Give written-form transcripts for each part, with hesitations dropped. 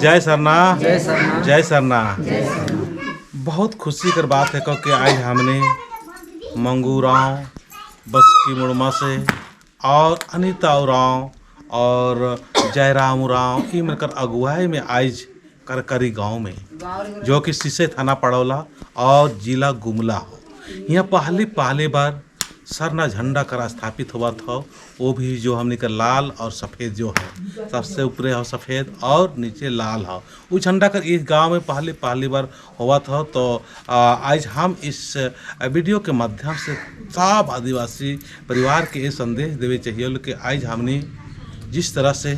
जय सरना जय सरना जय सरना। जय सरना। बहुत खुशी कर बात है क्योंकि आज हमने मंगूराव बस्की मुड़मा से और अनीता उराव और जयराम उराव की मिलकर अगुवाई में आज करकरी गांव में जो कि सिसे थाना पड़ौला और जिला गुमला हो यहाँ पहली बार सरना झंडा कर स्थापित हुआ था। वो भी जो हमने का लाल और सफ़ेद जो है, सबसे ऊपर है सफ़ेद और नीचे लाल है। वो झंडा कर इस गांव में पहली बार हुआ था। तो आज हम इस वीडियो के माध्यम से सब आदिवासी परिवार के ये संदेश देवे चाहिए कि आज हमने जिस तरह से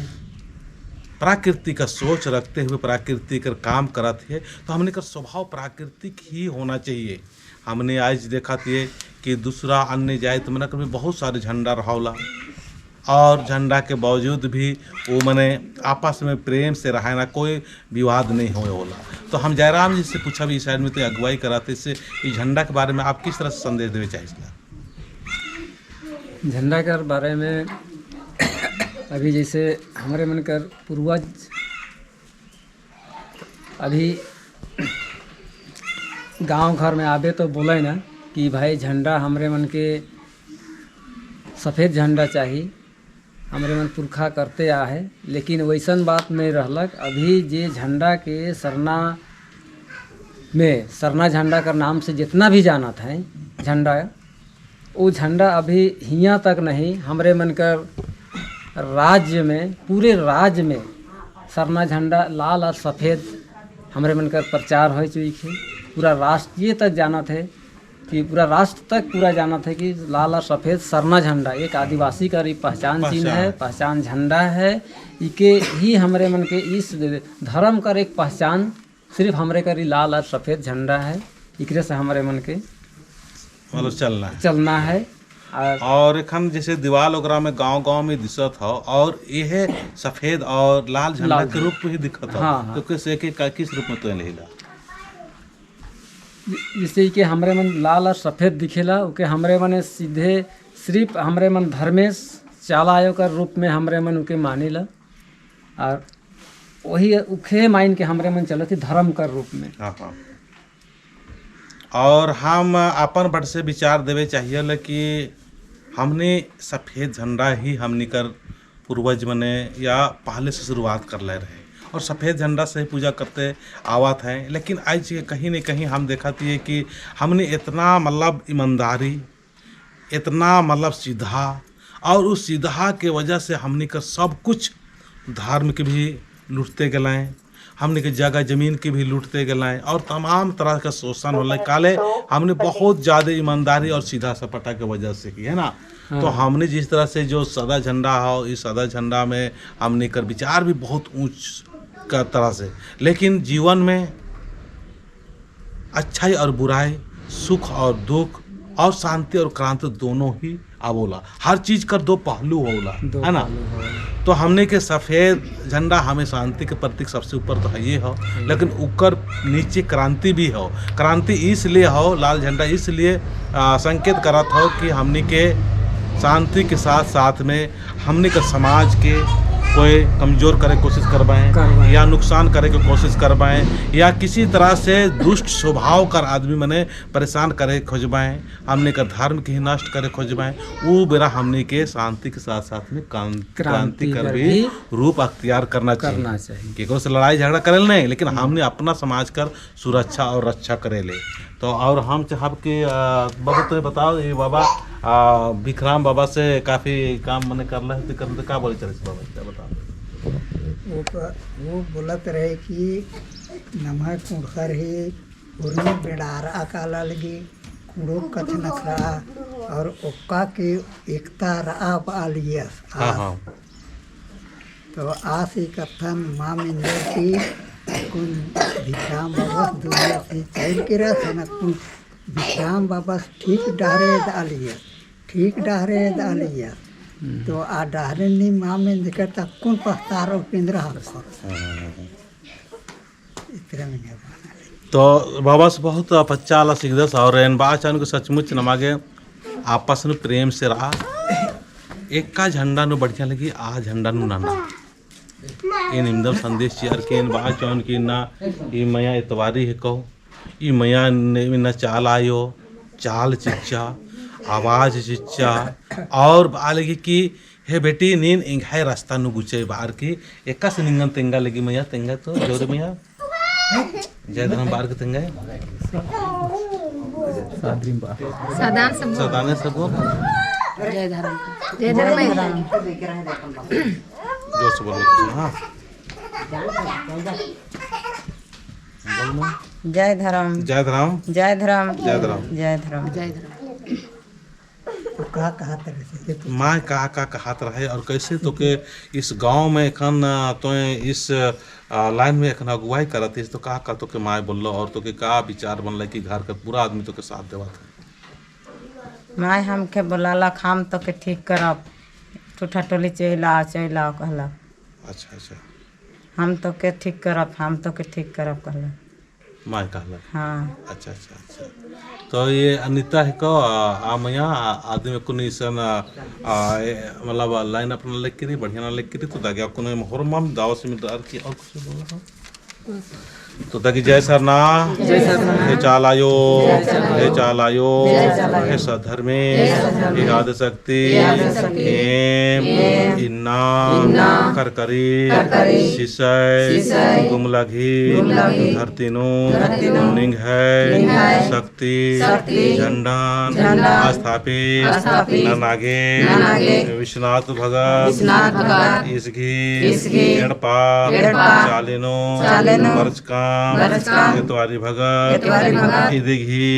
प्राकृतिक का सोच रखते हुए प्राकृतिक का काम करते हैं तो हमने का स्वभाव प्राकृतिक ही होना चाहिए। हमने आज देखा थे कि दूसरा अन्य जात मन भी बहुत सारे झंडा रहा और झंडा के बावजूद भी वो मने आपस में प्रेम से रहा ना, कोई विवाद नहीं हो होला। तो हम जयराम जी से पूछा भी इस साइड में तो अगुवाई कराते इससे इस झंडा के बारे में आप किस तरह से संदेश देवे चाहिए? झंडा के बारे में अभी जैसे हमारे मन कर पूर्वज अभी गांव घर में आवे तो बोले ना कि भाई झंडा हमरे मन के सफ़ेद झंडा चाहिए, हमरे मन पुरखा करते आ है। लेकिन वैसन बात नहीं रहलक। अभी जे झंडा के सरना में सरना झंडा का नाम से जितना भी जाना था झंडा, वो झंडा अभी हियाँ तक नहीं, हमरे मन कर राज्य में पूरे राज्य में सरना झंडा लाल और सफ़ेद हमरे मन कर प्रचार हो चुकी है। पूरा राष्ट्रीय तक जाना थे कि पूरा राष्ट्र तक पूरा जाना था कि लाल और सफ़ेद सरना झंडा एक आदिवासी का पहचान चिन्ह है, पहचान झंडा है। इके ही हमरे मन के इस धर्म का एक पहचान सिर्फ हमरे का लाल और सफ़ेद झंडा है। इकरे से हमरे मन के मतलब चलना है। और एखन जैसे दीवार वगैरह में गांव में दिशत हो और यह सफ़ेद और लाल झंडा के रूप में ही दिखत हो। हाँ। तो किस रूप में तो लेला जैसे कि हमरे मन लाल और सफ़ेद दिखेला उके हमरे मन सीधे सिर्फ हमरे मन धर्मेश चाला आयोग का रूप में हमरे मन उके मानेला और वही उखे माइन के हमरे मन चलती धर्म का रूप में। हाँ हाँ। और हम अपन बट से विचार देवे चाहिए कि हमने सफ़ेद झंडा ही हमने कर पूर्वज मने या पहले से शुरुआत कर ले रहे और सफ़ेद झंडा से ही पूजा करते आवत हैं। लेकिन आज कहीं न कहीं हम देखती है कि हमने इतना मतलब ईमानदारी, इतना मतलब सीधा और उस सीधा के वजह से हमने का सब कुछ धर्म के भी लूटते गए, हमने के जगह ज़मीन के भी लूटते गए और तमाम तरह का शोषण हो काले हमने बहुत ज़्यादा ईमानदारी और सीधा सपाटा के वजह से की है ना। हाँ। तो हमने जिस तरह से जो सादा झंडा हो इस सादा झंडा में हमने कर विचार भी बहुत ऊंच का तरह से, लेकिन जीवन में अच्छाई और बुराई, सुख और दुख और शांति और क्रांति दोनों ही आवोला। हर चीज़ कर दो पहलू होला है ना। तो हमने के सफ़ेद झंडा हमें शांति के प्रतीक सबसे ऊपर तो है ये हो, लेकिन ऊपर नीचे क्रांति भी हो। क्रांति इसलिए हो, लाल झंडा इसलिए संकेत करत हो कि हमने के शांति के साथ साथ में हमने के समाज के कोई कमज़ोर करे कोशिश करवाएं या नुकसान करे की कोशिश करवाएं या किसी तरह से दुष्ट स्वभाव कर आदमी मने परेशान करे खोजवाएं, हमने का धर्म के ही नष्ट करे खोजवाएं। वो बेरा हमने के शांति के साथ साथ में क्रांति कर भी रूप अख्तियार करना चाहिए। केकरो से लड़ाई झगड़ा करे नहीं, लेकिन हमने अपना समाज कर सुरक्षा और रक्षा करे ले। तो और हम चाहब कि बाबा तो बताओ ये बाबा विक्राम बाबा से काफ़ी काम मैंने कर रहे थे करते क्या बोले चले बाबा क्या बताओ? वो बोलत रहे कि नमः कुड़खर है उर्मी बेड़ारा काला लगी कुड़ो कथ नखरा और ओक्का के एकता रहा पालिया। हाँ। तो आस ही कथन माँ मिंदर की कुन विश्राम बाबा दुनिया से चल के रहा न कुन विश्राम बाबा ठीक डहरे डालिया तो आ डहरे नी माँ में दिखता कुन पस्तारो पिंजरा इतना में तो बाबा से बहुत बच्चा वाला सीख दस और बाचान को सचमुच नमागे आपस में प्रेम से रहा एक का झंडा नु बढ़िया लगी आ झंडा नु नाना इन इंदम संदेश ची अर्केन बात चौन की ना ई मया इतवारी है कहो ई मया ने न चाल आयो चाल चिच्चा आवाज चिच्चा और बालगी की हे बेटी नीन इंग है रास्ता नु गुचे बाहर की एका से निंगन तेंगा लगी मया तेंगा तो जोरे मया जय धर्म बाहर के तेंगा सदाने सबो जय धर्म जय धर्म जो से बोलो हाँ जय धर्म जय धर्म जय धर्म जय धर्म जय धर्म जय धर्म तो कहा तरह से माँ का कहत रहे और कैसे तो के इस गांव में एखन तो इस लाइन में एखन अगुवाई करत है तो का तो के माँ बोल और तो के का विचार बनल कि घर का पूरा आदमी तो के साथ देवत है माय हमके बोलाला खाम तो के ठीक करब ठूठा टोली चला कहला अच्छा अच्छा हम तो के ठीक करब हम तो के ठीक करब कहला माँ कहला हाँ अच्छा अच्छा अच्छा तो ये अनिता है को आमया आदमी को निसन मतलब लाइन अपना लेके करी बढ़िया ना लेके करी तो दागे आपको ने मोहर माम दाव से मिल की और कुछ बोला तो दागी जय सरना हे चाल आयो हे सधर्मे हे आदि शक्ति एम इन्ना करकरी सिसय गुमलघी धरतीनो निंग है शक्ति झंडान स्थापित नागे विश्वनाथ भगत इसघी एड़पा चालिनो बरच काम एतवारी भगत इदिघी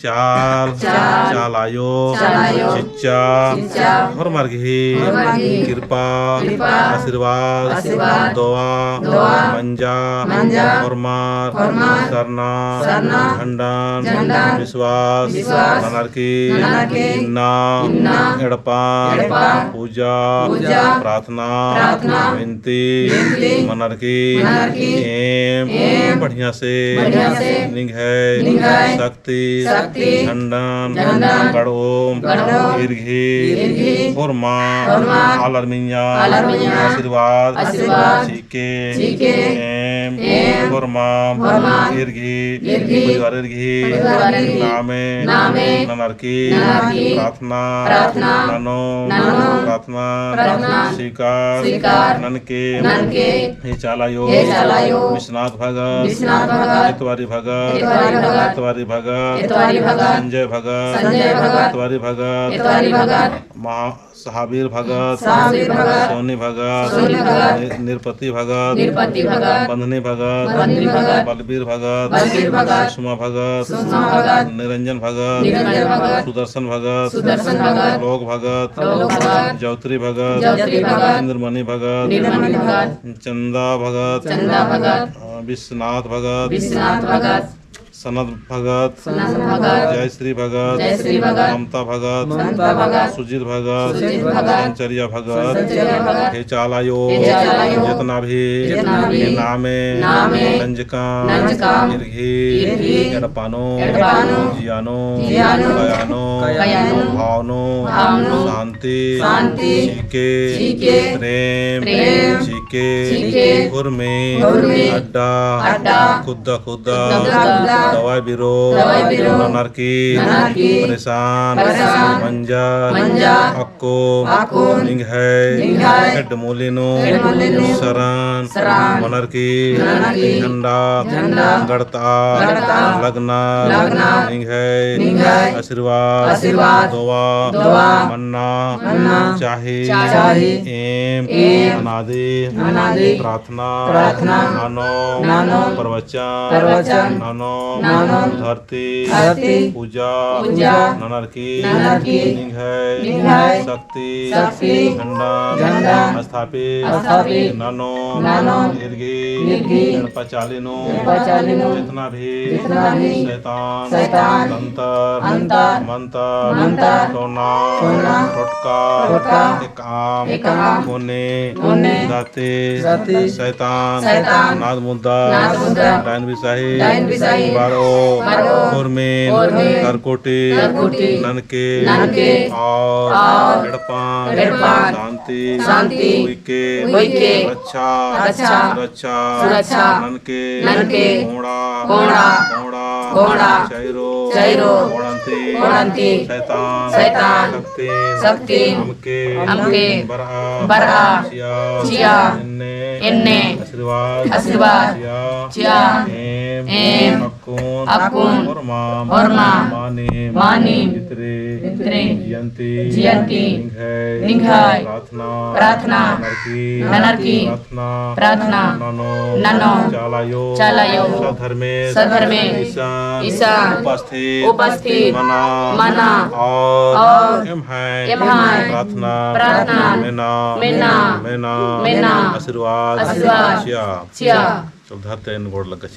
चाल आयो चिच्चा और मर्घी कृपा आशीर्वाद दोआ मंजा और मार सरना झंडान विश्वास अनारकी इन्ना एड़पा पूजा प्रार्थना विनती मनरकी एम बढ़िया से निंग है शक्ति झंडन गड़ोम इर्घी और माँ आलर मिया आशीर्वाद चीके एम और माँ इर्घी परिवार इर्घी नामे ननरकी प्रार्थना ननो प्रार्थना स्वीकार ननके हे चालायो विश्वनाथ भगत एतवारी भगत संजय भगत एतवारी भगत महाबीर भगत सोनी भगत निरपति भगत बंधनी भगत बलबीर भगत सुषमा भगत निरंजन भगत सुदर्शन भगत लोक भगत जौत्री भगत इंद्रमणि भगत चंदा भगत विश्वनाथ भगत सनद भगत जयश्री भगत ममता भगत सुजीत भगत संचरिया भगत हे चालायो जितना भी नामे नंजका इर्घी एड़पानो जियानो गयानो भावनो शांति चीके प्रेम चीके उर्मे अड्डा खुदा दवाई बिरो ननरकी परेशान मंजा अक्को निंग है हेडमोलिनो शरण मनरकी झंडा गड़ता लगना निंग है आशीर्वाद दोवा मन्ना चाहे एम अनादि प्रार्थना नानो प्रवचन नानो धरती पूजा ननरकी निंग है शक्ति झंडा स्थापित नानो इर्घी पचालिनो जितना भी शैतान अंतर मंतर टोना टोटका एकाम कोने जाते शैतान नाद मुद्दा डायन विसाही बारो खुरमेन करकोटी ननके और एड़पान शांति शांति उइके रक्षा सुरक्षा ननके घोड़ा चैरो ओणंती शैतान शक्ति हमके बरहा चिया इन्ने आशीर्वाद चिया एम अकुन और माम मानी इतरे जियंती निघाय प्रार्थना ननरकी प्रार्थना ननो चालायो सधर्मे ईशान उपस्थित मना और एमहाय प्रार्थना मेना आशीर्वाद चिया चल धरते गोड़ लग